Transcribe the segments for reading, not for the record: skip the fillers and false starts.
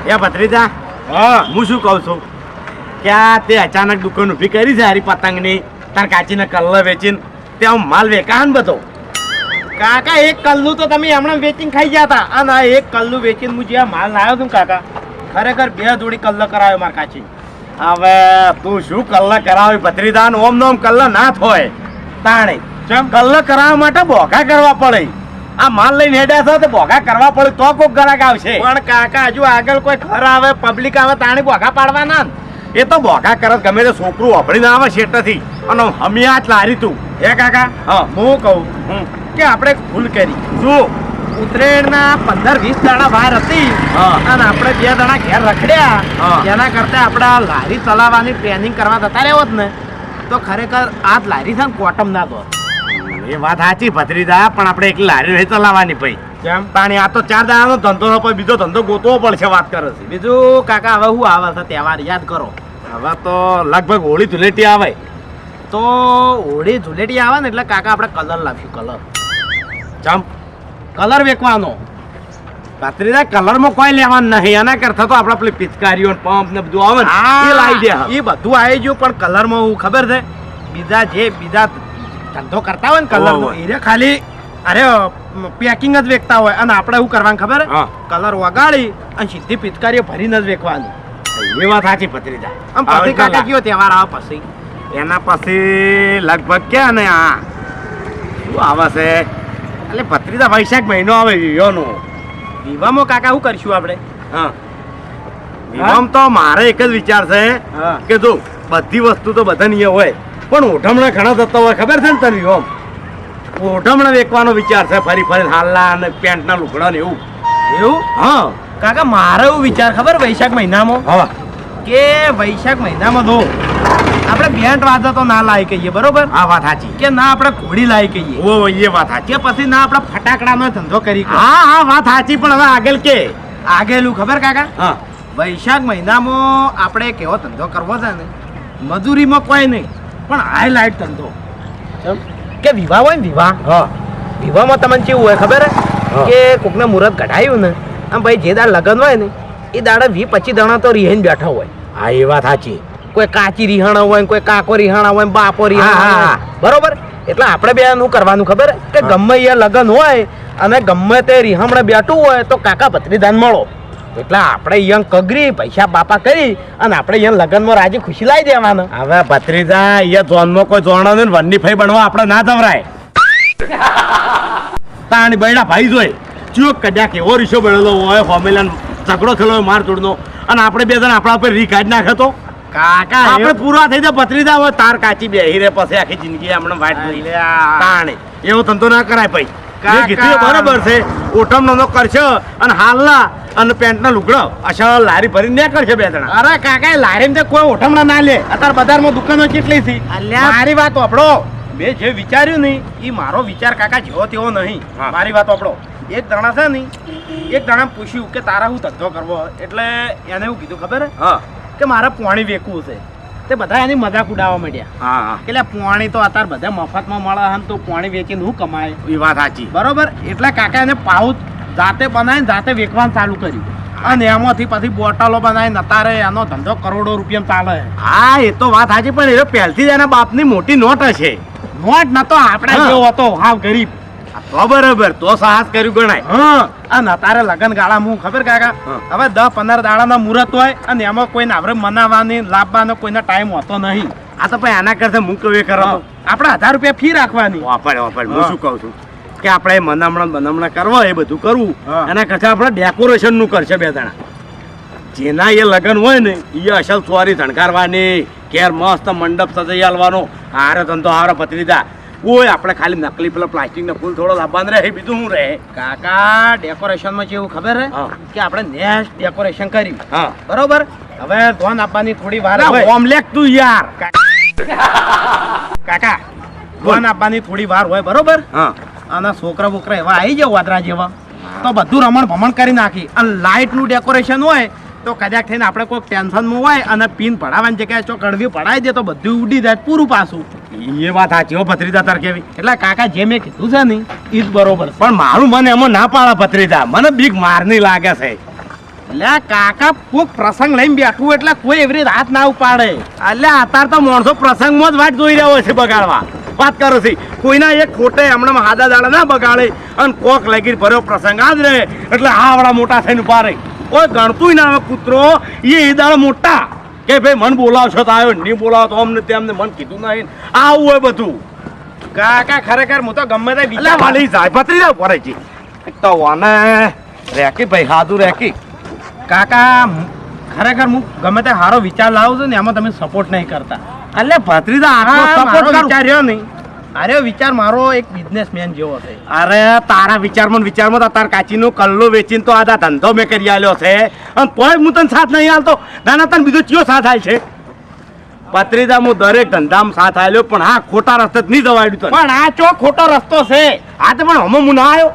એ ભત્રીજા, હા હું શું કહું છું કે આ તે અચાનક દુકાન ઊભી કરી છે હારી પતંગની, તાર કાચીને કલ્લો વેચીને તે આમ માલ વેકાન બધો. કાકા એક કલ્લું તો તમે હમણાં વેચીને ખાઈ ગયા હતા, અને આ એક કલ્લું વેચીને હું જ્યાં માલ લાવ્યો છું કાકા, ખરેખર 2 જોડી કલ્લો કરાવ્યો મારા કાચી. હવે તું શું કલ્લા કરાવે ભત્રીજા? ઓમ નોમ કલ્લા ના થોય તાણે. ચમ કલ્લા કરાવવા માટે બોઘા કરવા પડે. આ માલ લઈને હેડ્યા છો તો બોઘા કરવા પડે તો કોક ગ્રાહક આવશે. પણ કાકા હજુ આગળ કોઈ ઘર આવે, પબ્લિક આવે, તાણે બોઘા પાડવાના ને. એ તો બોઘા કરત ગમે તે છોકરું વાપરીને આવે શેઠથી, અને હમિયા જ લારી તું. હે કાકા, હા હું કહું કે આપણે એક ભૂલ કરી. શું? ઉત્તરાયણના 15-20 દાડા બહાર હતી, હા. અને આપણે 2 દાડા ઘેર રખડ્યા. હા. એના કરતા આપણે આ લારી ચલાવવાની ટ્રેનિંગ કરવા જતા રહ્યો ને, તો ખરેખર આ લારી છે ને કોટમ ના દો. એ વાત સાચી ભત્રીજા, પણ આપણે એકલી લારી નહીં ચલાવવાની ભાઈ. કેમ? તાણી આ તો 4 દાડાનો ધંધો છે, પછી બીજો ધંધો ગોતવો પડશે. વાત કરે છે બીજું કાકા હવે શું આવે છે તહેવાર યાદ કરો. હવે તો લગભગ હોળી ધૂળેટી આવે. તો હોળી ધૂળેટી આવે ને એટલે કાકા આપણે કલર લાવશું. ચમ કલર વેચવાનો. ભત્રીજા કલરમાં કોઈ લેવાનું નહીં, એના કરતા તો આપણે પેલી પિચકારીઓ પંપ ને બધું આવે ને એ લાવી દે. એ બધું આવી ગયું, પણ કલરમાં હું ખબર છે બીજા ધંધો કરતા હોય ને કલરનો, એ ખાલી અરે પેકિંગ જ વેચતા હોય, અને આપણે શું કરવાનું ખબર? હા. કલર વગાડી અને સીધી પિચકારીઓ ભરીને જ વેચવાની. એ વાત સાચી ભત્રીજા. આમ પછી કાકા કયો તહેવાર આવે પછી? એના પછી લગભગ કે ને આ શું આવે છે એટલે ભત્રીજા વૈશાખ મહિનો આવે વિવાહનો. વિવાહમાં કાકા શું કરશું આપણે? હા વિવાહ તો મારે એક જ વિચાર છે હા. કે જો બધી વસ્તુ તો બધાની અહીંયા હોય, પણ ઓઢમણા ઘણા થતા હોય ખબર છે ને તને? વિવાહ ઓઢમણા વેચવાનો વિચાર છે, ફરી ફરી હાલના અને પેન્ટના લુગડા ને એવું. એવું? હા કાકા મારો એવું વિચાર ખબર વૈશાખ મહિનામાં હા કે વૈશાખ મહિનામાં તો આપણે બેન્ડ વાજા તો ના લાવી કહીએ, બરોબર? આ વાત સાચી. કે ના આપણે ઘોડી લાવી કહીએ, ઓ એ વાત સાચી. કે પછી ના આપણે ફટાકડાનો ધંધો કરી કહીએ. હા હા વાત સાચી, પણ હવે આગળ કે આગેલું ખબર કાકા? હા વૈશાખ મહિનામાં આપણે કેવો ધંધો કરવો છે ને, મજૂરીમાં કોઈ નહીં, પણ હાઈલાઇટ ધંધો. કે વિવાહ હોય ને, હા વિવાહમાં તમને કેવું હોય ખબર હે? હા. કે કોકને મુહૂર્ત કઢાયું ને, આમ ભાઈ જે દાડ લગ્ન હોય ને એ દાડે 20-25 દાણા તો રિહાઈને બેઠા હોય. હા એ વાત સાચી. કોઈ કાચી રિહાણા હોય ને કોઈ કાકો રિહાણા હોય ને બાપો રિહાણા હા, હોય, બરોબર? એટલે આપણે બે શું કરવાનું ખબર હે? કે ગમે એ લગ્ન હોય અને ગમે તે રિહામણે બેઠું હોય તો કાકા ભત્રીજાને મળો. એટલે આપણે અહીંયા કગરી પૈસા બાપા કરી અને આપણે અહીંયા લગ્નમાં રાજી ખુશી લાવી દેવાના. હવે ભત્રીજા અહીંયા જોનમાં કોઈ જોણો ને વનની ફઈ બનવા આપણે ના દવરાય. તાણી બૈડા ભાઈ જોઈ ચૂક કદાચ એવો રીસો બળેલો હોય, હોમેલાન ઝઘડો થયેલો હોય માર તોડનો, અને આપણે બે જણ આપણા ઉપર રી કાઢી નાખે તો કાકા આપણે પૂરા થઈ જાય. ભત્રીજા હોય તાર કાચી બેહી રે, પછી આખી જિંદગી હમણાં વાટ તાણે એવો ધંધો ના કરાય ભાઈ. મેં કીધું બરાબર છે, ઓઠમ નો કરશે અને હાલના અને પેન્ટના લુગડો અસલ લારી ભરીને ના કરશે બે જણા. અરે કાકા લારીમાં કોઈ ઓઠમણા ના લે. અત્યારે બજારમાં દુકાનો કેટલી છે. મારી વાત આપણો મેં જે વિચાર્યું નહીં એ મારો વિચાર કાકા જેવો તેવો નહીં. હા. મારી વાત આપણો એક જણા છે ને, એક જણા પૂછ્યું કે તારા હું ધંધો કરવો, એટલે એને એવું કીધું ખબર હે? હા કે મારે પોણી વેચવું છે. તે બધા એની મજાક ઉડાવવા માંડ્યા હા હા કે લે પોણી તો અત્યારે બધા મફતમાં મળે હે ને, તો પોણી વેચીને હું કમાય, એ વાત સાચી. બરોબર? એટલે કાકા એને પાઉચ જાતે બનાવીને જાતે વેચવાનું ચાલુ કર્યું, અને એમાંથી પછી બોટલો બનાવીને અત્યારે એનો ધંધો કરોડો રૂપિયામાં ચાલે. હા એ તો વાત સાચી, પણ એ પહેલથી જ એના બાપની મોટી નોટ હશે. નોટ નતો આપણા હા. જેવો હતો, હાવ ગરીબ. તો બરાબર, તો સાહસ કર્યું ગણાય. હા. અને અત્યારે લગન ગાળામાં હું ખબર કાકા, હા. હવે 10-15 દાડાના મુહૂર્ત હોય અને એમાં કોઈને આપણે મનાવવાની લાવવાનો કોઈને ટાઈમ હોતો નહીં. આ તો ભાઈ આના કરતા હું કવે કરો આપણે 1000 રૂપિયા ફી રાખવાની. વાપર વાપર. હું હા. શું કહું છું કે આપણે મનામણા કરવા એ બધું કરવું, હા. એના કરતા આપણે ડેકોરેશન નું કરશે બે જણા. જેના એ લગન હોય ને એ અસલ ચોરી ધણકારવાની, ઘેર મસ્ત મંડપ સજાઈ આલવાનો, હારે ધંધો હારે ભત્રીજા. કોઈ આપણે ખાલી નકલી પેલા પ્લાસ્ટિક ના ફૂલ થોડો લાવવાનું રહે, બીજું શું રહે? કાકા ડેકોરેશનમાં કેવું ખબર હે? હા. કે આપણે નેક્સ્ટ ડેકોરેશન કર્યું, હા બરોબર? હવે ધોન આપવાની થોડી વાર ના, હોય. ઓમલેટ તું યાર. કાકા ધોન આપવાની થોડી વાર હોય, બરોબર? હા અને છોકરા બોકરા એવા આવી જાય વાદરા જેવા, તો બધું રમણ ભમણ કરી નાખી. અને લાઇટ નું ડેકોરેશન હોય તો કદાચ થઈને આપણે કોઈ ટેન્શનમાં હોય અને પિન પડાવવાની જગ્યાએ ચો કડવી પડાવી દે તો બધું ઉડી જાય પૂરું પાછું. એ વાત સાચી હો ભત્રીજા તાર કેવી. એટલે કાકા જે મેં કીધું છે ને એ જ બરોબર છે. પણ મારું મન એમાં ના પાડે ભત્રીજા, મને બીક મારની લાગે છે. અલ્યા કાકા કોક પ્રસંગ લઈને બેઠું એટલે કોઈ એવી રીતે હાથ ના ઉપાડે. અલ્યા અત્યારે તો માણસો પ્રસંગમાં જ વાટ જોઈ રહ્યો છે બગાડવા. વાત કરો છે કોઈના એક ખોટે હમણાં હાદા દાડા ના બગાડે અને કોક લગી ભર્યો પ્રસંગ આજ રહે એટલે હાવડા મોટા થઈને ઉભા રહે. કોઈ ગણતું ના આવે કૂતરો એ દાડા મોટા કે ભાઈ મન બોલાવશો તો આવ્યો, નહીં બોલાવો તો અમને તેમને મન કીધું નહીં. આવું હોય બધું. કાકા ખરેખર હું તો ગમે તે એટલે વાલી જાય પતરી ના પડે છે. એક તો વાને રેકી ભાઈ હાદું રેકી. કાકા ખરેખર હું ગમે તે સારો વિચાર લાવું છું ને એમાં તમે સપોર્ટ નહીં કરતા. એટલે ભત્રીજા આટલો મારો સપોર્ટ કરું. વિચાર રહ્યો નહીં. અરે વિચાર મારો એક બિઝનેસમેન જેવો છે. અરે તારા વિચારમાં તો તાર કાચીનો કલ્લો વેચીને તો આ ધંધો મેં કરી આલ્યો છે અને તોય હું તને સાથ નહીં આલતો. નાના તને બીજો ચિયો સાથ આલ છે? પત્રીજા હું દરેક ધંધામાં સાથ આલ્યો પણ હા ખોટા રસ્તે જ નહીં દવાડ્યું તને. પણ આ ચો ખોટો રસ્તો છે. હા તો પણ હમણાં હું ના આવ્યો.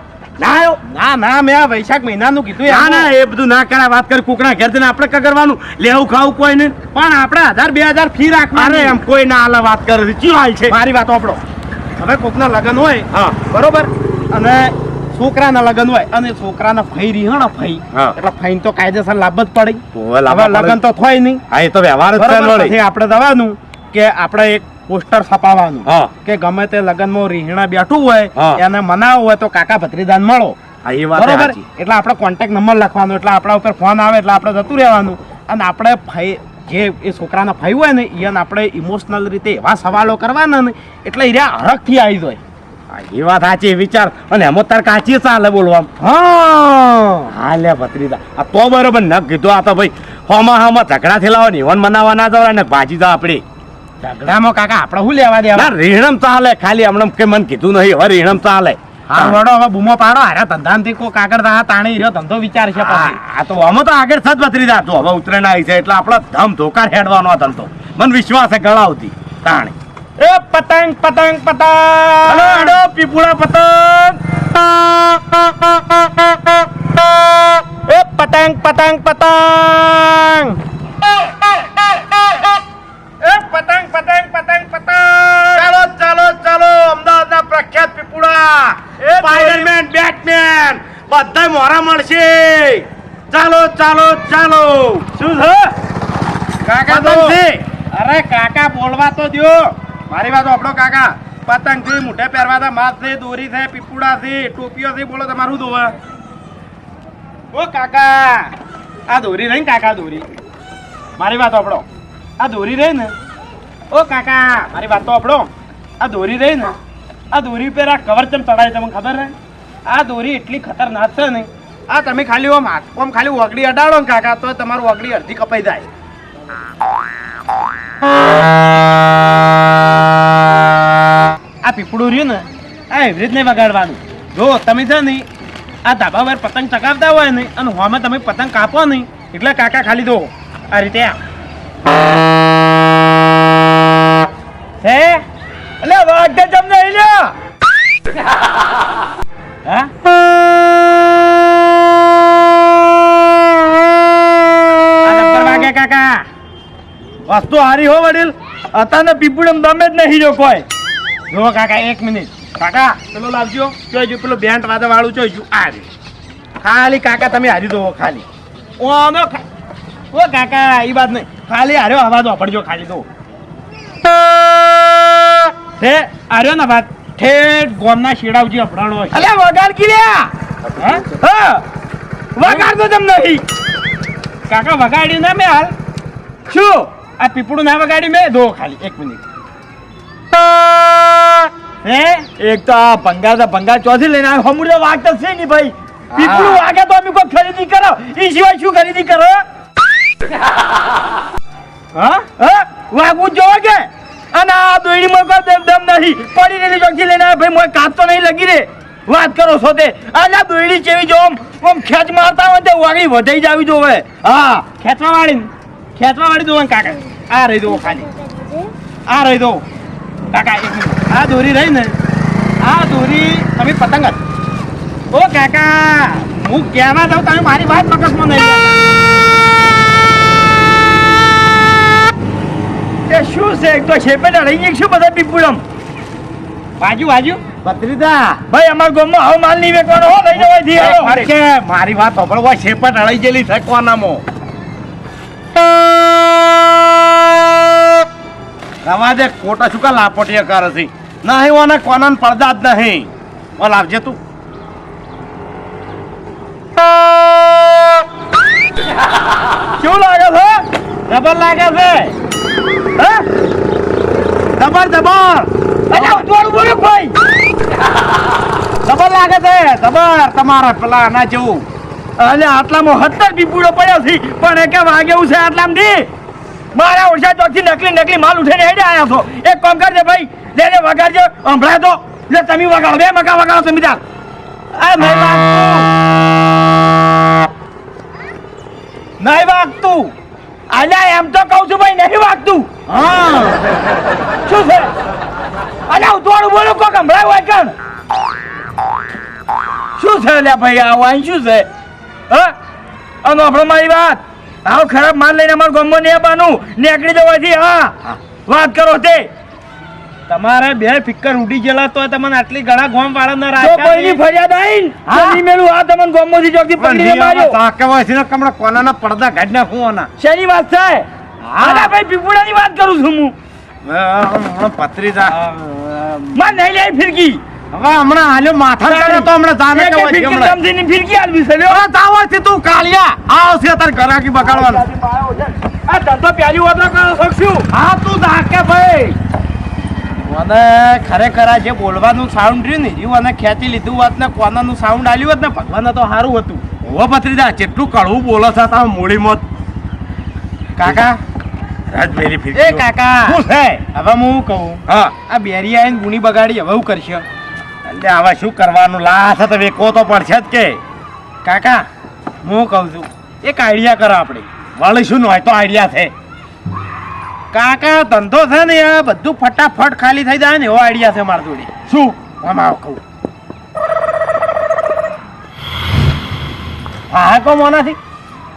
ના ના મેં આ વૈશાખ મહિનાનું કીધું ના એમાં. ના એ બધું ના કરાય. વાત કરી કોકના ઘેર જઈને આપણે ક કરવાનું? લેવું ખાવું કોઈ નહીં. પણ આપણે 1000-2000 ફી રાખવાની. અરે એમ કોઈ ના આલે વાત કરે છે. ચિયો હાલ છે? મારી વાત આપણો હવે કોકના લગ્ન હોય હા બરોબર અને છોકરાના લગ્ન હોય અને છોકરાના ફઈ રીહણ ફઈ હા. એટલે ફઈને તો કાયદેસર લાભ જ પડી. ઓવે લાભ હવે લગ્ન તો થાય નહીં. હા એ તો વ્યવહાર જ છે બરોબર લોળી. પછી આપણે દવાનું કે આપણે એક પોસ્ટર છપાવવાનું હા કે ગમે તે લગ્નમાં રીહણા બેઠું હોય હા. એને મનાવવું હોય તો કાકા ભત્રીદાન મળો. હા એ વાત બરોબર સાચી. એટલે આપણે કોન્ટેક્ટ નંબર લખવાનો એટલે આપણા ઉપર ફોન આવે એટલે આપણે જતું રહેવાનું અને આપણે ફઈ જે એ છોકરાના ફઈ હોય ને એને આપણે ઇમોશનલ રીતે એવા સવાલો કરવાના ને એટલે એ હરખથી આવી જાય. હા, એ વાત સાચી વિચાર અને એમાં તાર કાચી ચાલે બોલવા. હા હા લે ભત્રીજા આ તો બરોબર ન કીધું. આ તો ભાઈ હોમાં ઝઘડા થયેલા ને ઈવન મનાવવા ના જવાય ને ભાજી જા આપડી. ઝઘડામાં કાકા આપણે શું લેવા દેવા? ના રીણમ ચાલે ખાલી હમણાં કે મને કીધું નહીં હવે રીણમ ચાલે. હા વડો હવે બૂમો પાડો હારા ધંધાથી કોઈ કાગળ તા તાણી રહ્યો ધંધો વિચાર છે પછી. આ તો આમાં તો આગળ સજ ભત્રીજા તું હવે ઉતરે ના આવી છે એટલે આપડે ધમ ધોકાર હેડવાનો આ ધંધો. મને વિશ્વાસ છે ગળાવતી તાણી. એ પતંગ પતંગ હલો પતંગ હેડો પીપુડા પતંગ. એ પતંગ પતંગ પતંગ એ પતંગ પતંગ પતંગ પતંગ. ચાલો ચાલો ચાલો અમદાવાદના પ્રખ્યાત પીપુડા સ્પાઈડરમેન બેટમેન બધા મોરા મળશે. ચાલો ચાલો ચાલો. શું છે કાકા તો પતંગ છે? અરે કાકા બોલવા તો દ્યો. મારી વાત આપણો કાકા પતંગ છે મોઢે પહેરવા તા માસ છે દોરી છે પીપુડા છે ટોપીઓ છે બોલો તમારું દોવા. ઓ કાકા આ દોરી રહી ને કાકા દોરી મારી વાત આપણો આ દોરી રહી ને ઓ કાકા મારી વાત તો આપણો આ દોરી રહી ને આ દોરી પર આ કવર ચમ ચડાય તમને ખબર ને? આ દોરી એટલી ખતરનાક છે ને આ તમે ખાલી ઓમ હાથ ઓમ ખાલી વગડી અડાડો ને કાકા તો તમારું વગડી અડધી કપાઈ જાય. આ પીપળું રહ્યું ને આ એવી રીત નહીં વગાડવાનું. જો તમે છે ને આ ધાબા પર પતંગ ચગાવતા હોય ને અને હોમાં તમે પતંગ કાપો નહીં એટલે કાકા ખાલી દો આ રીતે હે એટલે વાગતા જમ નહીં લ્યો. હા આ નંબર વાગે કાકા વસ્તુ હારી હો વડીલ. અત્યારે પીપુડમ દમે જ નહીં જો કોઈ. જો કાકા એક મિનિટ કાકા પેલો લાવજો જોઈજો પેલો બેન્ટ વાદા વાળું જોઈજો આ રે. ખાલી કાકા તમે હારી દો ખાલી ઓનો ઓ કાકા એ વાત નહીં ખાલી હાર્યો અવાજ વાપરજો ખાલી દો હે હાર્યો ને વાત ઠેઠ ગોમના શેડાવજી અભડાણો છે. અલ્યા વગાડ કી લ્યા. હા વગાડ દો તમ નહીં કાકા વગાડ્યું ના મેં હાલ શું આ પીપળું ના વગાડ્યું મેં દો ખાલી એક મિનિટ હે એક તો આ ભંગા ચોથી લઈને આવ્યો હમુડો વાગતો છે ને ભાઈ. પીપળું વાગે તો અમે કોઈ ખરીદી કરો એ સિવાય શું ખરીદી કરો હા હા વાગવું જોવો કે અને આ દોડીમાં કોઈ દમ નહીં પડી રહેલી ચોકી લઈને આવ્યો ભાઈ મોય કાચ તો નહીં લગી રે વાત કરો છો તે આ દોડી ચેવી જો આમ ખેંચ મારતા હોય તે વાગી વધાઈ જાવી જોવે હા ખેંચવા વાળી દો કાકા આ રહી દો ખાલી આ રહી દો કાકા એક મિનિટ આ દોરી રહી ને આ દોરી તમે પતંગ જ ઓ કાકા હું કહેવા જાઉં તમે મારી વાત મગજમાં નહીં લેતા. એ શું છે એક તો છેપે લડી ગઈ શું બધા પીપુડમ બાજુ ભત્રીજા ભાઈ અમાર ગામમાં હવે માલ નહીં વેચવાનો હો લઈ જવાય જી હાલો. ફરકે મારી વાત સાંભળવા શેપટ અડાઈ ગયેલી છે કોનામાં રવા દે કોટા શું કા લાપોટિયા કરે છે નહીં ઓને કોનાન પડદા જ નહીં ઓ લાવજે તું શું લાગે છે જબર લાગે છે હે જબર જબર અચ્છા ઉતવાળું બોલો ભાઈ જબર લાગે છે જબર તમારા પેલા ના જેવું અને આટલામાં 70 પીપુડો પડ્યો છે પણ એ કે વાગે એવું છે આટલામાંથી મારા ઓછા ચોકથી નકલી માલ ઉઠીને હેડે આવ્યા છો એક કામ કરજે ભાઈ લે વગાડજો હંભળાય તો લે તમે વગાડો બે મકા વગાડો તમે તાર આ નહીં વાગતું અલ્યા એમ તો કહું છું ભાઈ નહીં વાગતું હા શું છે અલ્યા ઉતવાળું બોલો કોક હંભળાય હોય કણ શું છે અલ્યા ભાઈ આ વાંઈ શું છે હા અને આપણે મારી વાત આવો ખરાબ માલ લઈને અમારા ગામમાં નહીં આવવાનું નીકળી જવાથી હા વાત કરો તે તમારે બે ફિક્કર ઉડી ગયેલા તો તમને આટલી ઘણા ગોમ વાળા ના તો રાખ્યા કોઈની ફરિયાદ આવી હા. શની મેલું આ તમને ગામમાંથી ચોકથી પકડીને માર્યો કમરા કોનાના પડદા કાઢી નાખું આના શેની વાત છે અલા ભાઈ પીપુડાની વાત કરું છું હું પત્રીજા માં નહીં લે ફિરકી હવે હમણાં હાલ્યો માથા કાઢે તો હમણાં જાને એક કે હોય છે ફિરકી હમણાં. સમજીને ફિરકી આલવી છે લ્યો. હવે તાવથી તું કાળિયા આવશે તાર ઘરાકી બગાડવાનું આ ધંધો પ્યાલી વાતો કરો શકશું હા તું ધાકે ભાઈ મને ખરેખર આ જે બોલવાનું સાઉન્ડ રહ્યું ને રહ્યું અને ખેંચી લીધું હોત ને કોનાનું સાઉન્ડ આલ્યું હોત ને ભગવાન તો સારું હતું ઓ ભત્રીજા જેટલું કડવું બોલો છો તમે મૂડી મોત કાકા રાજમેરી ફિરકી એ કાકા શું છે હવે હું કહું હા આ બેરી આવીને ગુણી બગાડી હવે હું કરશે એટલે હવે શું કરવાનું લાશ તો વેકો તો પડશે જ કે કાકા હું કહું છું એક આઈડિયા કરો આપણે વળી શું હોય તો આઈડિયા છે કાકા ધંધો છે ને આ બધું ફટાફટ ખાલી થઈ જાય ને એવો આઈડિયા છે મારા જોડે શું આમાં કહું હા કો મોનાથી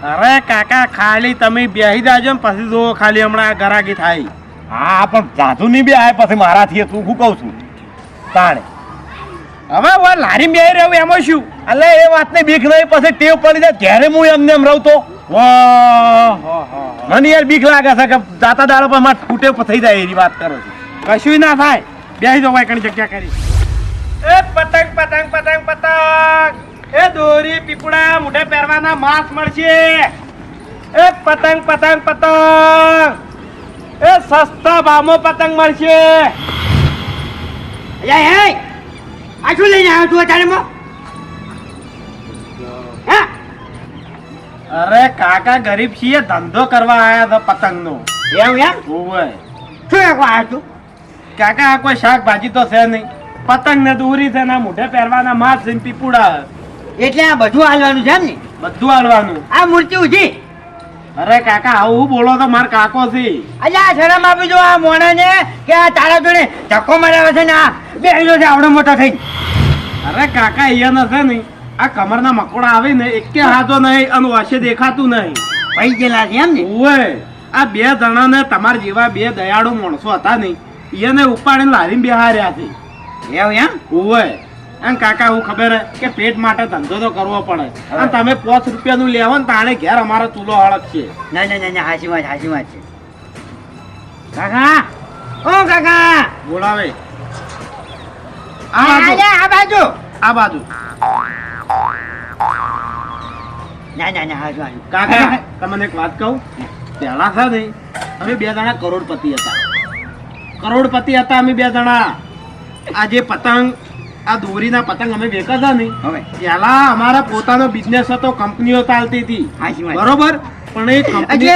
અરે કાકા ખાલી તમે બેસી જાજો ને પછી જો ખાલી હમણાં ગરાગી થાય હા પણ જાદુ નહીં બે આય પછી મારાથી તું શું કહું છું તાણે હવે ઓય લારી બેહી રહ્યું એમાં શું એટલે એ વાતની બીક નહીં પછી ટેવ પડી જાય ઘેરે હું એમને એમ રહું તો મને યાર બીક લાગે છે કે જાતા દાડો પર મારે ફૂટે થઈ જાય એની વાત કરો છો કશું ના થાય બેસી જાવ કઈ જગ્યા કરી એ પતંગ પતંગ પતંગ પતંગ એ દોરી પીપળા મોઢે પહેરવાના માસ્ક મળશે એ પતંગ પતંગ પતંગ એ સસ્તા ભાવમાં પતંગ મળશે આ શું લઈને આવ્યો તું અચાનકમાં હા અરે કાકા ગરીબ છીએ ધંધો કરવા આયા હતા પતંગનો એમ એમ ઓવે શું એક આવ્યો તું કાકા આ કોઈ શાકભાજી તો છે નહીં પતંગ ને દોરી છે ને મોઢે પહેરવાના માસ્ક ને પીપુડા એટલે આ બધું હાલવાનું છે એમ ને બધું હાલવાનું આ મૂર્તિ ઉઠી અરે કાકા આવું બોલો તો માર કાકો છે અલ્યા શરમ આપી દો આ મોણાને કે આ તારા જોડે ધક્કો મરાવે છે ને આ બેહી છે આવડો મોટો થઈ અરે કાકા અહીંયા નથી નહીં આ કમરના મકોડા આવે ને એકે હાથો નહીં અને વાસે દેખાતું નહીં પૈ ગયેલા છે એમ ને ઓવે આ બે જણાને તમારા જેવા બે દયાળુ માણસો હતા નહીં એને ઉપાડીને લારીને બેહાર્યા છે એવું એમ ઓવે એમ કાકા હું ખબર હે કે પેટ માટે ધંધો તો કરવો પડે અને તમે 5 રૂપિયાનું લેવો ને તાણે ઘેર અમારો ચૂલો હળક છે ના ના ના હાચી વાત છે કાકા ઓ કાકા બોલાવે આ બાજુ આ બાજુ આ બાજુ ના ના ના હાચું કાકા તમને એક વાત કહું પહેલા છે ને અમે બે જણા કરોડપતિ હતા અમે બે જણા આ જે પતંગ આ દોરીના પતંગ અમે વેચતા ને હવે પહેલા અમારા પોતાનો બિઝનેસ હતો કંપનીઓ ચાલતી હતી હાચી વાત બરોબર પણ એ કંપની એટલે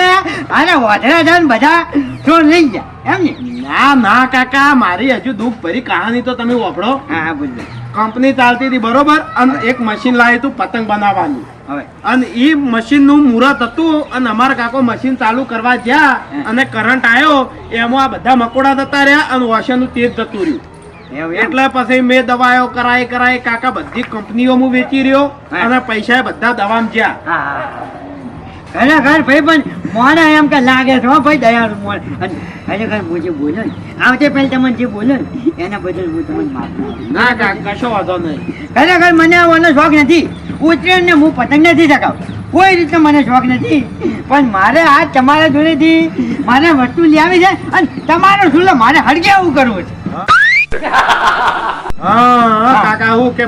આને વધરા છે ને બધા તો લઈ ગયા એમ ને ના ના કાકા મારી હજુ દુઃખ ભરી કહાની તો તમે વાપરો હા હા બોલ કંપની ચાલતી હતી બરોબર અને એક મશીન લાવ્યું હતું પતંગ બનાવવાનું હવે અને એ મશીન નું મુહૂર્ત હતું અને અમારા કાકો મશીન ચાલુ કરવા ગયા અને કરંટ આવ્યો એમાં આ બધા મકોડા જતા રહ્યા અને વોશરનું તેજ જતું રહ્યું એવું એમ એટલે પછી મેં દવાઓ કરાય કાકા બધી કંપનીઓ હું વેચી રહ્યો હા. અને પૈસા બધા દવામાં જ્યાં હા હા ખરેખર ભાઈ પણ મોને એમ કે લાગે છે હો ભાઈ દયાળુ મોને અને ખરેખર હું જે બોલ્યો ને આવતે પહેલા તમને જે બોલ્યો ને એના બદલ હું તમને માફ કરું. ના કાકા કશો વાંધો નહીં. ખરેખર મને આનો શોખ નથી. ઉતરેણ ને હું પતંગ નથી ચગાવતો. કોઈ રીતે મને શોખ નથી. પણ મારે આ તમારા જોડેથી મારે વસ્તુ લઈ આવી છે અને તમારો સુલો મારે હળગે એવું કરવું છે. હા કાકા હું કે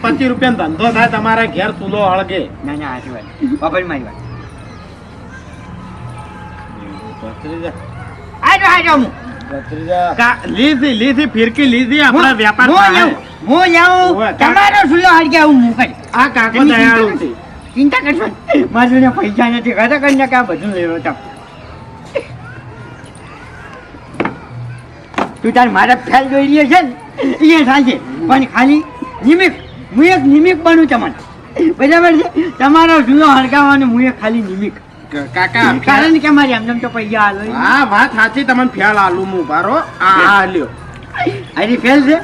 25 રૂપિયાનો ધંધો થાય તમારા ઘેર ચૂલો હળગે. ના ના સાચી વાત બાપા મારી વાત આજો હું લીધી ફિરકી લીધી આપણા વ્યાપાર હું થાય. હું જાઉં ઓવે, તમારો સુલો હળગે એવું હું કરી આ કાકો દયાળુ છે. ચિંતા કરશો નહીં. મારી જોડે પૈસા નથી ખરેખર ને કાં બધું લેવો તમે તું તાર મારા ફેલ જોઈ રહ્યો છે ને એ સાંજે પણ ખાલી નિમિક હું એક નિમિક બનું તમને બરાબર છે તમારો જૂનો હળગાવવાનો હું એક ખાલી નિમિક કાકા કારણ કે મારી આમ તો પૈસા હાલો હા વાત સાચી તમને ફેલ આલુ હું બારો આ લ્યો હરી ફેલ છે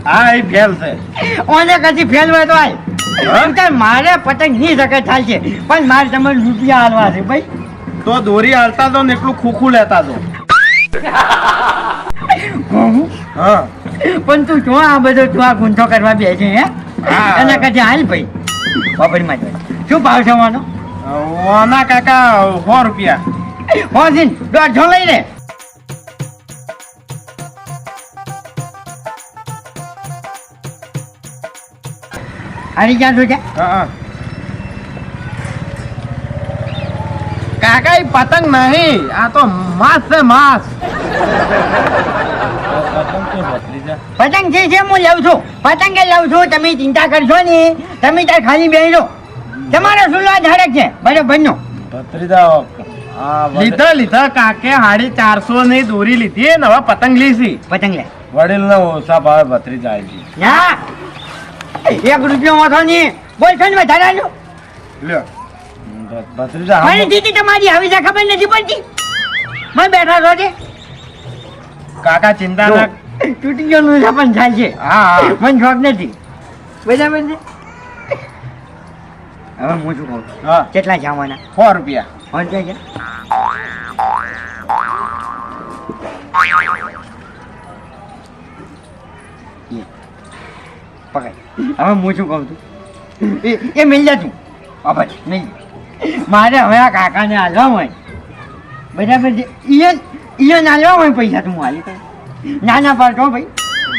હા એ ફેલ છે. ઓને કદી ફેલ હોય તો હાલ તું તાર મારે પતંગ નહીં શકે ચાલશે પણ મારે તમારે રૂપિયા હાલવા છે ભાઈ તો દોરી હાલતા તો ને એટલું ખોખું લેતા તો. હા પણ તું જો આ બધો તું આ ગુંઠો કરવા બેસે હે હા. એના કદી હાલ ભાઈ બાપડી માં શું ભાવ છે વાનો ઓના કાકા 100 રૂપિયા. હોસીન 150 લઈ લે હારી ક્યાં છો હા કાકા એ પતંગ નહીં આ તો માસ છે માસ. પતંગ છે હું લઉં છું પતંગ લઉં છું તમે ચિંતા કરશો ને તમે ત્યાં ખાલી બેસો તમારો સુલો ધાડક છે બરોબર નો લીધા કાકે 450 ની દોરી લીધી ને હવે પતંગ લીધી. પતંગ લે વડીલ ના ઓછા ભાવે ભત્રીજા આવી ના 1 રૂપિયો વાંધો નહીં બોલ છો ને વધારે આલો લ્યો ભત્રીજા મને દીદી તમારી આવી છે ખબર નથી પડતી મને બેઠા છો છે કાકા ચિંતા ના. તૂટી ગયેલું છે પણ થાય છે હા મને શોખ નથી બરાબર છે હવે હું શું કહું હા કેટલા જવાના 100 રૂપિયા. વાંચે છે પકડ હવે હું શું કહું છું એ મિલ જા તું બાબા નહીં મારે હવે આ કાકાને હાલવા હોય બરાબર છે ઈયન હાલવા હોય પૈસા તું હાલી કર નાના પાડતો ભાઈ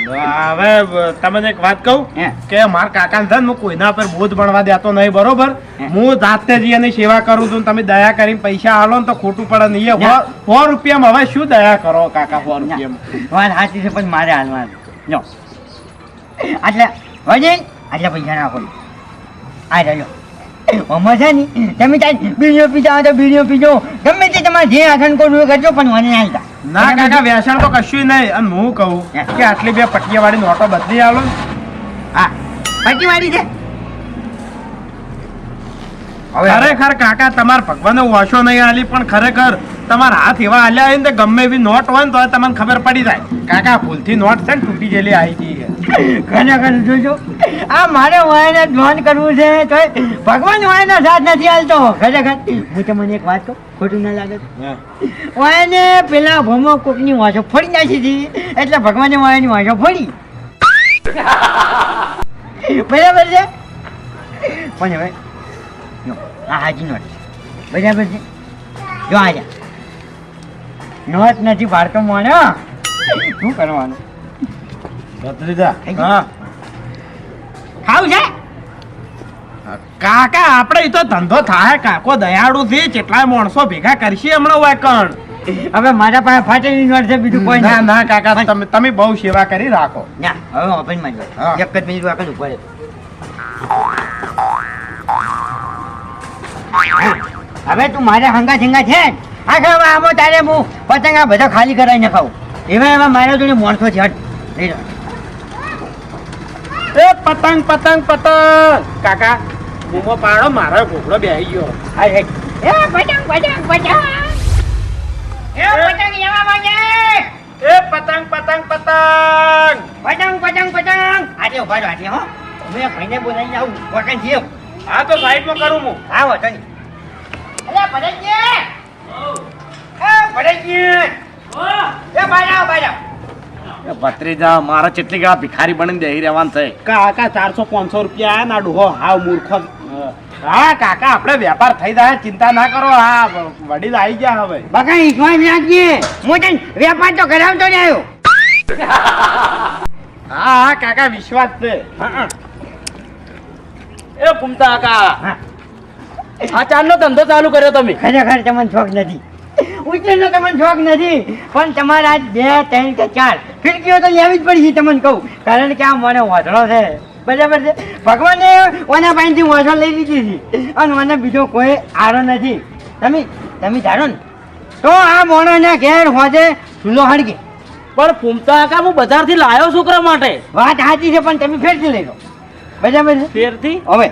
હવે તમને એક વાત કહું હે. કે મારા કાકાને છે ને હું કોઈના પર બોધ બનવા દેતો નહીં બરોબર. હે. હું જાતે જ એની સેવા કરું છું ને તમે દયા કરીને પૈસા આલો ને તો ખોટું પડે નહીં. ના. 100 રૂપિયામાં હવે શું દયા કરો કાકા 100 રૂપિયામાં. વાત સાચી છે પણ મારે હાલવા જો આટલા વજે આટલા પૈસા નાખો આ રહ્યો આમાં છે ને તમે ત્યાં બીડીઓ પીજો તો બીડીઓ પીજો ગમે તે તમારે જે આસન કરવું એ કરજો પણ મને હાલતા ના કાકા વ્યસન તો કશું નહીં. અને હું કહું હે. કે આટલી 2 પટિયા વાળી નોટો બદલી આલો ને. હા પાટી વાળી છે હવે ખરેખર કાકા તમારે ભગવાને વાસો નહીં આલી પણ ખરેખર તમારા હાથ એવા આલ્યા હોય ને તો ગમે એવી નોટ હોય ને તો તમને ખબર પડી જાય કાકા ભૂલથી નોટ છે ને તૂટી ગયેલી આવી ગઈ છે. ખરેખર જોજો આ મારે વાયને ધ્યાન કરવું છે તો ભગવાન વાયનો સાથ નથી હાલતો ખરેખર હું તમને એક વાત કહું ખોટું ના લાગે વાયને પેલા ભમો કોકની વાંચો ફોડી નાખી હતી એટલે ભગવાને વાયની વાંચો ફોડી બરાબર છે પણ હવે જો આ હાજી નોટ બરાબર છે જો આ નોટ નથી પાડતો મને શું કરવાનું ભત્રીજા થઈ હા ખાવું છે કાકા આપણે ઈ તો ધંધો થાય કાકો દયાળુ છે કેટલાય માણસો ભેગા કરશે હમણાં વાકણ. હવે મારા પાસે ફાટેલી નોટ છે બીજું કોઈ ના નહીં ના કાકા તમે બહુ સેવા કરી રાખો. ના હવે ઓપન માં હા. એક જ મિનિટ વાકડ ઉપર હવે તું મારે હંગા છંગા છે જ. આખા હવે આમાં તારે હું પતંગ આ બધા ખાલી કરાવીને ખાવું એવા એવા મારા જોડે માણસો છે હટ લઈ લો. એ પતંગ પતંગ પતંગ કાકા બૂમો પાડો મારો ઘોડો બેહી ગયો. હાય હેટ એ પતંગ પતંગ પતંગ એ પતંગ લેવા માંગે એ પતંગ પતંગ પતંગ પતંગ પતંગ પતંગ આજે ઉભા રહો આજે હો મેં ભાઈને બોલાવી આવું વખત જીવ હા તો સાઈડમાં કરું હું. આવો તો નહીં અરે ભત્રીજા મારા ચેટલી ગા ભિખારી બનીને બેહી રહેવાનું છે. કાકા 400-500 રૂપિયા આયા ના ડોહો હાવ મૂર્ખો. હા કાકા આપણે વેપાર થઈ જાય ચિંતા ના કરો. હા વડીલ આવી ગયા હવે. બકા ઈશ્વર રાખજે હું તને વેપાર તો કરાવતો ને આવ્યો. હા હા કાકા વિશ્વાસ છે. એ પુમતા કાકા આ ચારનો ધંધો ચાલુ કર્યો તમે. ખરેખર તમને શોખ નથી ઉછેરનો તમને શોખ નથી પણ તમારા આજ 2, 3 કે 4 ફિરકીઓ તો લેવી જ પડશે તમને કહું. કારણ કે આ મને વાંધળો છે બરાબર છે. ભગવાને ઓના પાસેથી વાંધો લઈ લીધી છે અને મને બીજો કોઈ આરો નથી. તમે જાણો ને તો આ મોણોના ઘેર હોજે ચૂલો હળગે. પણ પુમતા કાકા હું બજારથી લાયો છોકરા માટે. વાત સાચી છે પણ તમે ફેરથી લઈ લો બરાબર છે. ફેરથી હવે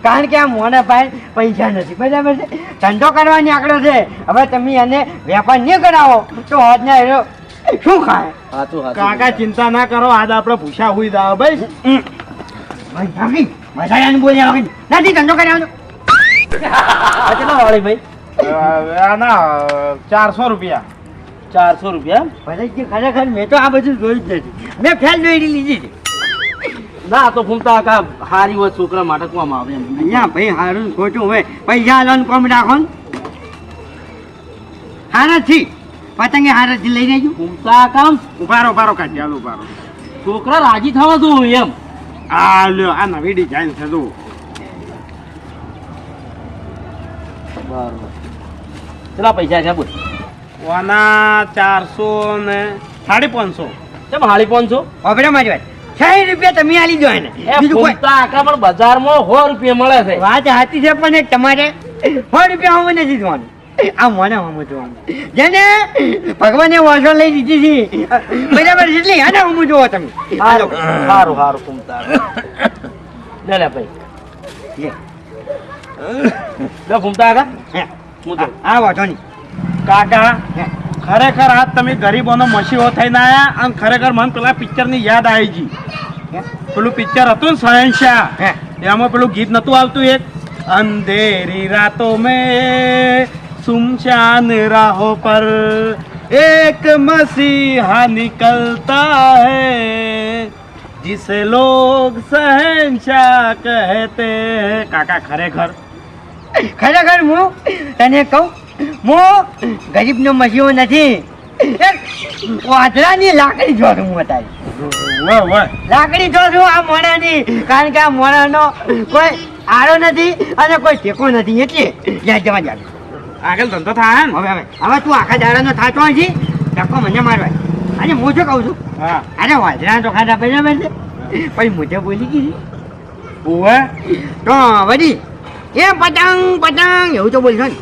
કારણ કે આ મોના પાસે પૈસા નથી બરાબર છે. ધંધો કરવાની આંકડો છે. હવે તમે એને વેપાર નહીં કરાવો તો હોજના એનો શું ખાય? કાકા ચિંતા ના કરો. આજ આપણે ભૂસા હુઈ જાવ ભાઈ. વધારાનું બોલ્યા વગર નથી ધંધો કરાવવાનો. કેટલા વાળી ભાઈ? આના 400 રૂપિયા. 400 રૂપિયા. ભલે ખરેખર મેં તો આ બધું જોયું જ નથી. મેં ફેલ દોડી લીધી છે. ના તો પુમતા કાકા હારી હોય છોકરા માટે કોમ આવે એમ. અહીંયા ભાઈ હારું ને ખોટું હોય પૈસા લોન કોમ રાખો ને હારાથી પતંગે હારાથી લઈ લેજો. પુમતા કામ ઉભારો કાઢી હાલ ઉભારો. છોકરા રાજી થવા દો એમ. આ લ્યો આ નવી ડિઝાઇન છે જો. બરાબર. કેટલા પૈસા છે બોલ? આના 400 ને 550. કેમ હાળી 500? હવે મારી વાત 60 રૂપિયા તમે આલી દો એને. એ બીજું કોઈ પુમતા કાકા પણ બજારમાં 100 રૂપિયા મળે છે. વાત સાચી છે પણ એક તમારે 100 રૂપિયા હમ નથી જોવાનું. આ મને હમ જોવાનું જેને ભગવાને વાસો લઈ દીધી છે બરાબર છે એટલે આને હમ જોવો તમે. સારું પુમતા લે ભાઈ લે પુમતા કાકા હે, હું તો આ વાંધો નહીં. કાકા હે, ખરેખર આજ તમે ગરીબોનો મસીહો થઈને આયા અને ખરેખર મને પેલા પિક્ચરની યાદ આવી ગઈ. હે, પેલું પિક્ચર હતું ને શહેનશાહ, હે. એમાં પેલું ગીત નતું આવતું એક અંધેરી રાતો મેં સુમશાન રાહો પર એક મસીહા નિકલતા હૈ जिसे लोग शहनशाह कहते हैं. કાકા ખરેખર હું તને કહું હું ગરીબનો મસીહો નથી. એક વાંદરાની લાકડી જોડું હું અત્યારે લાકડી જોડું આ મોણાની. કારણ કે આ મોણાનો કોઈ આરો નથી અને કોઈ ટેકો નથી એટલે જવા જાવ. આગળ ધંધો થાય ને. હવે તું આખા દાડાનો થાતો છે ધક્કો મને મારવા. અને હું શું કહું છું હા અરે વાંદરા તો ખાધા બરાબર છે પણ મોઢે બોલી ગઈ ઓવે તો વળી એ પતંગ એવું તો બોલશો ને.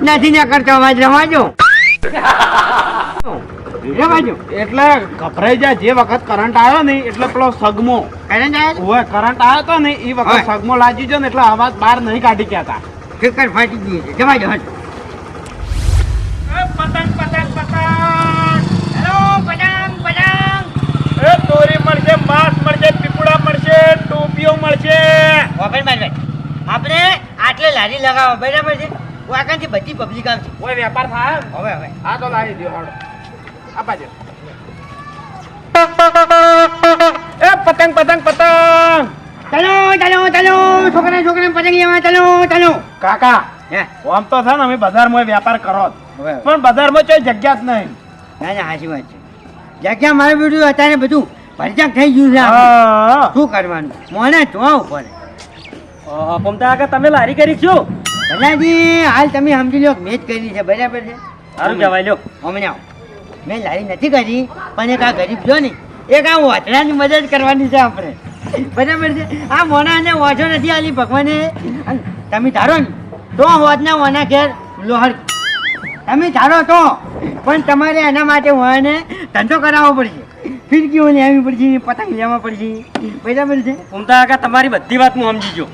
નથી ને કરતો અવાજ રવાજો એટલે ગભરાઈ જાય જે વખત કરંટ આવ્યો ને એટલે પેલો સગમો કરંટ આવ્યો ઓવે કરંટ આવ્યો તો ને એ વખત હા. સગમો લાગી ગયો ને એટલે અવાજ બહાર નહીં કાઢી ગયા ફિકર ફાટી ગઈ છે જવા જો પતંગ પતંગ પતંગ હેલો પતંગ એ દોરી મળશે માસ મળશે પીપુડા મળશે ટોપીઓ મળશે. આપણે આટલે લારી લગાવો બરાબર છે વાકાંથી બધી પબ્લિક આવશે. કોઈ વેપાર થાય ને? હવે હા તો લાવી દો હાડો આ બાજુ. એ પતંગ પતંગ પતંગ ચાલો છોકરા પતંગ લેવા ચાલો કાકા હે આમ તો છે ને અમે બજારમાં વેપાર કરો જ. હવે પણ બજારમાં કોઈ જગ્યા જ નહીં. ના સાચી વાત છે જગ્યા મારે બધું અત્યારે બધું ભરજાક થઈ ગયું છે હા. શું કરવાનું મોને જોવા ઉપર પુમતા કાકા તમે લારી કરી છો? ભલાજી હાલ તમે સમજી લો મેં જ કરી છે બરાબર છે. સારું કહેવાય લ્યો. હમણાં મેં લારી નથી કરી પણ એક આ ગરીબ જો ને એક આ વાટડાની મદદ કરવાની છે આપણે બરાબર છે. આ મોનાને વાંચો નથી આલી ભગવાને અને તમે ધારો ને તો હોદના મોના ઘેર લોહર તમે ધારો તો પણ તમારે એના માટે હોને ધંધો કરાવવો પડશે. ફિરકીઓ લેવી પડશે પતંગ લેવા પડશે બરાબર છે. પુમતા કાકા તમારી બધી વાત હું સમજી ગયો.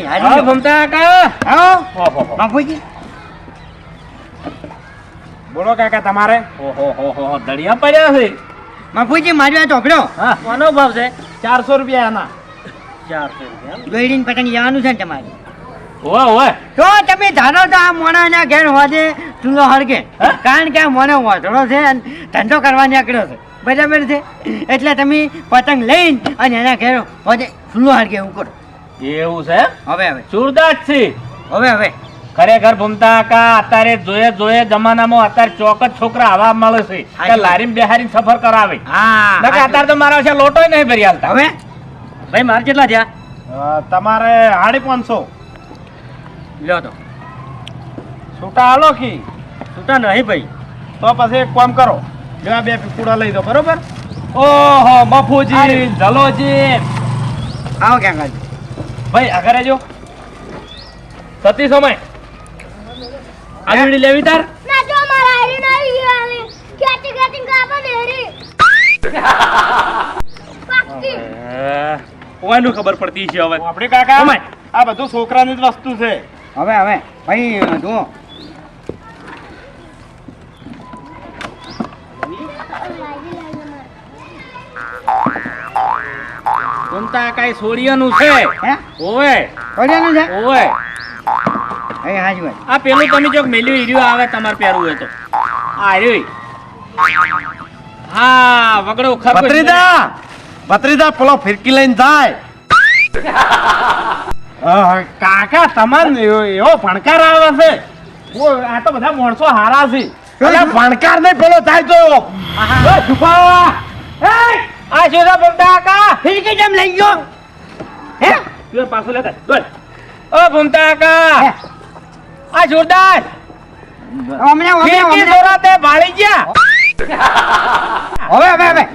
હાજી ભમતા કાકા આવો બાપુજી બોલો કાકા તમારે ઓહો દળિયા પડ્યા છે બાપુજી મારી વાત ચોકડો હા કોનો ભાવ છે 400 રૂપિયા આના 400 રૂપિયા દોડીને પતંગ જવાનું છે ને તમારે ઓય તો તમે ધારો તો આ મોણાના ઘેર હોજે ચૂલો હળગે કારણ કે આ મોણો વાંધળો છે અને ધંધો કરવા નીકળ્યો છે બરાબર છે એટલે તમે પતંગ લઈને અને એના ઘેર હોજે ચૂલો હળગે એવું કરો એવું છે હવે સુરદાસ છે હવે ખરેખર ભમતા કા અત્યારે જોઈએ જમાનામાં અત્યારે ચોક્કસ છોકરા આવા મળે છે કે લારીમાં બેહારીને સફર કરાવે હા નકર અત્યારે તો મારા છે લોટોય નહીં ભરી હાલતા હવે ભાઈ માર કેટલા થયા તમારે 550 લ્યો તો છૂટા હાલો કી છૂટા નહીં ભાઈ તો પછી એક કામ કરો લેવા 2 પીપુડા લઈ દો બરોબર ઓહો મફુજી જલોજી આવો ક્યાં ગાડી ભાઈ આગળ જો સતી સમય આગળ લેવી તાર ના જો મારા આઈડી નહીં આલે કેટિંગ કાપા દેરી પાકી કોઈનું ખબર પડતી છે હવે આપણે કાકા આ બધું છોકરાની જ વસ્તુ છે હવે ભાઈ જુઓ ભમતા કાઈ સોડિયાનું છે હે ઓવે કોડિયાનું છે ઓવે એ હાજી ભાઈ આ પેલું તમે જો મેલ્યું હીર્યું આવે તમારે પહેરવું હોય તો આ રહ્યું હા વગડો ખરગોશ ભત્રીજા પેલો ફિરકી લઈને જાય કાકા તમને એવો ભણકાર આવે છે આ તો બધા માણસો હારા છે ભણકાર નહીં પેલો થાય તો આ શું છે ભમતા કાકા ફિરકી જેમ લઈ ગયો હે તું પાછો લેતા દોડ ઓ ભમતા કાકા આ જોરદાર ફિરકી જોરાતે ભાળી ગયા હવે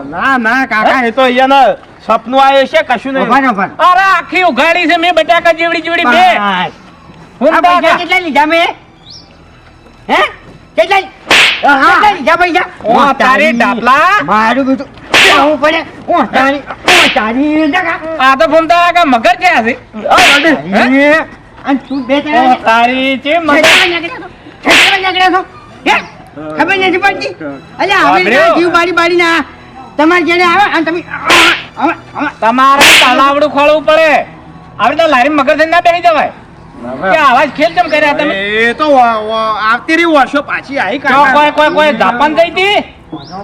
ના કાકા એ તો અહીંયાના સપનું આવ્યું છે કશું નહીં અરે આખી ઉઘાડી છે મેં બટાકા જેવડી બે કેટલા લીધા મેં હે કેટલા લીધા પૈસા ઓ તારી ડાપલા મારું બધું આવું પડે તારી આ તો ભમતા કાકા મગર છે અને તું બે તારી છે મગર ખબર નથી પડતી અલ્યા હવે જીવ બારી ના તમારે જેને આવે અને તમે તમારે તાલાવડું ખોળવું પડે આવી તો લારી મગર થઈને ના બેસી જવાય કે આવાજ ખેલ કેમ કર્યા તમે એ તો આવતી રહી વર્ષો પાછી આવી કોઈ જાપાન ગઈ હતી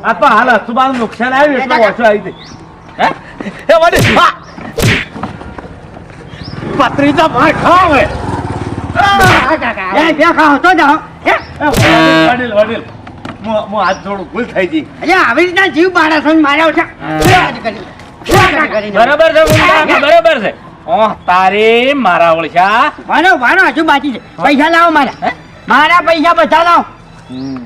આ તો હાલ અસુબાનું નુકસાન આવ્યું એટલે વર્ષો આવી હતી હે એ વડી ભત્રીજા ભાઈ ખાવે બે ખાઓ તો જાઓ વડીલ હું હાથ જોડું ભૂલ થઈ ગઈ અલ્યા આવી રીતના જીવ બાળા છો માર્યા છે બરાબર છે બરાબર છે ઓહ તારી મારા ઓળશા વાળો હજુ બાકી છે પૈસા લાવો મારા પૈસા બધા લાવો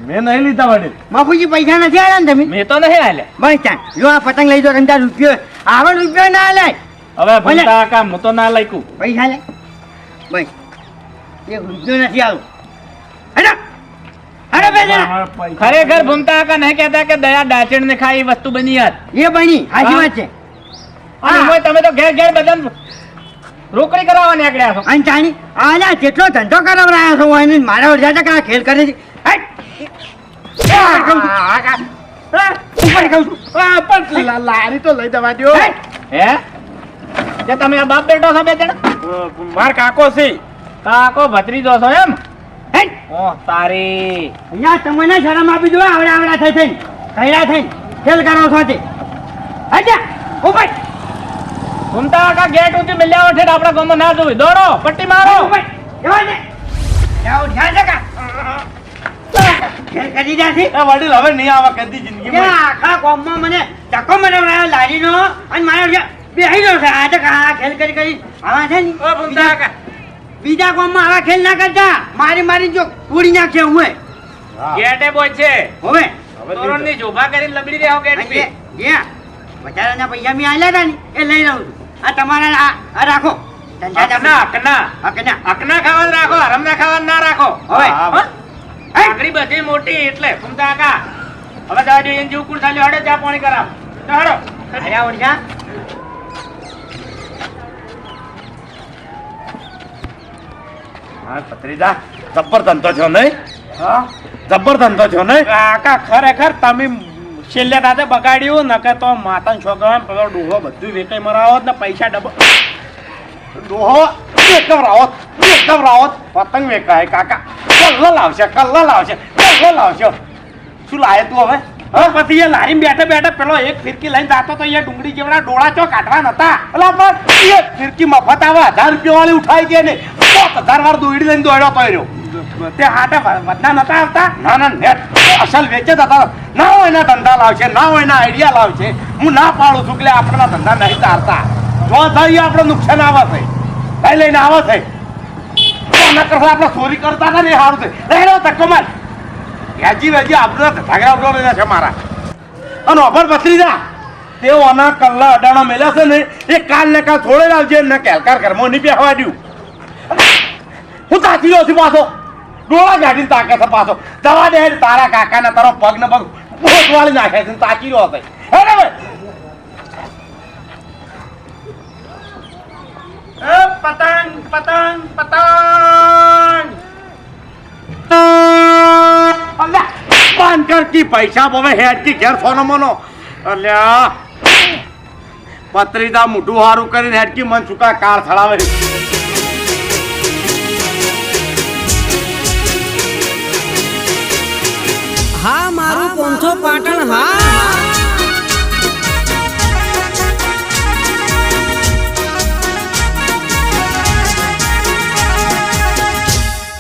મેં નહીં લીધા વડીલ બાપુજી પૈસા નથી આવ્યા ને તમે મેં તો નહીં હાલ્યા બસ ત્યાં જો આ પતંગ લઈ દો રંજા રૂપિયો આવા રૂપિયો ના લે હવે ભમતા કાકા હું તો ના લાયકું પૈસા લે બસ એક રૂપિયો નથી આવ્યો અરે બે જણા ખરેખર ભમતા કાકા નહીં કહેતા કે દયા ડાચણ ને ખાઈ વસ્તુ બની યાર એ બની સાચી વાત છે અને હવે તમે તો ઘેર બધા રોકડી કરાવવા નીકળ્યા છો અને ચાની આલા જેટલો ધંધો કરાવરાયો છો એને મારા ઓર જાતા કા ખેલ કરે છે ઉપર કહું છું પણ લારી તો લઈ દવા દો હે કે તમે આ બાપ બેટો છો બે જણા માર કાકો છે કાકો ભત્રીજો છો એમ ઓહ તારી અહીંયા તમને શરમ આપી દો આવડા થઈ કૈરા થઈ ખેલ કરો છો તે અજા ઉપર ઘૂમતા કાકા ગેટ ઉતી મિલ્યા ઉઠે આપણા ગામમાં ના જોવી દોડો પટ્ટી મારો જવા દે જાઓ ધ્યાન રાખા ખેલ કરી દે છે એ વડીલ હવે નહીં આવા કદી જિંદગીમાં આખા ગામમાં મને ધક્કો મરાવરાયો લારીનો અને મારો બેહી ગયો છે આ તો ખેલ કરી આવા છે ને ઓ ઘૂમતા કાકા બીજા ગામમાં આવા ખેલ ના કરતા મારી જો તોડી નાખે હું ગેટે બોય છે હવે તોરણની જોભા કરીને લબડી દેહો ગેટ પે વધારાના પૈસા મેં આલ્યા હતા ને એ લઈ લઉં છું આ તમારા આ રાખો અકના ખાવા રાખો હરમના ખાવા ના રાખો હવે આકડી બધી મોટી એટલે ઘૂમતા કાકા હવે દાદુ એને જેવું કુલ ચાલ્યો હડો ચા પાણી કરાવ હેડો અરે ઓળખા હા ભત્રીજા જબ્બર ધંધો થયો નહીં હા જબ્બર ધંધો થયો નહીં કાકા ખરેખર તમે છેલ્લે રાતે બગાડ્યું નકે તો માતાનો છોકરો પેલો ડોહો બધું વેચાઈ મરાવત ને પૈસા ડોહો એકવરાવત પતંગ વેકાય કાકા કલ્લો લાવશે શું લાવે તું હવે પછી એ લારી બેઠે બેઠે પેલો એક ફિરકી લઈને જાતો તો એ ડુંગળી જેવડા ડોળા ચો કાઢવા નતા અલા પણ એ ફિરકી મફત આવે 1000 રૂપિયા વાળી ઉઠાઈ દે ને 5000 વાર દોડી લઈને દોડ્યો તો રહ્યો તે હાટે વધના નતા આવતા ના નેટ અસલ વેચે હતા ના હોય ના ધંધા લાવશે ના હોય ના આઈડિયા લાવશે હું ના પાડું છું કે આપણા ધંધા નહીં તારતા જો થઈ આપણે નુકસાન આવે છે કઈ લઈને આવે છે એના કરતા આપણે ચોરી કરતા હતા ને એ સારું છે લઈ લો ધક્કો માર વેજી આપણે ઢાગરા ઉડો છે મારા અને અભર પથરી જા તેઓના કલ્લા અડાણા મેલ્યા છે ને એ કાલ ને કાલ થોડે લાવજે ને કેલકાર ઘરમાં નહીં બેહવા દ્યું હું તાકી રહ્યો છું પાછો ડોળા ગાડીને તાકે છે પાછો દવા દે તારા કાકાને તારો પગ ને પગ વાળી નાખે છે તાકી રહ્યો છે હે ને ભાઈ પતંગ પતંગ પતંગ અલ્યા બંધ કર કી પૈસા બોવે હેડ કી ઘેર સોનો મનો અલ્યા પત્રીદા મોઢું હારું કરીને હેડ કી મન સુકા કાર થડાવે હા મારું 505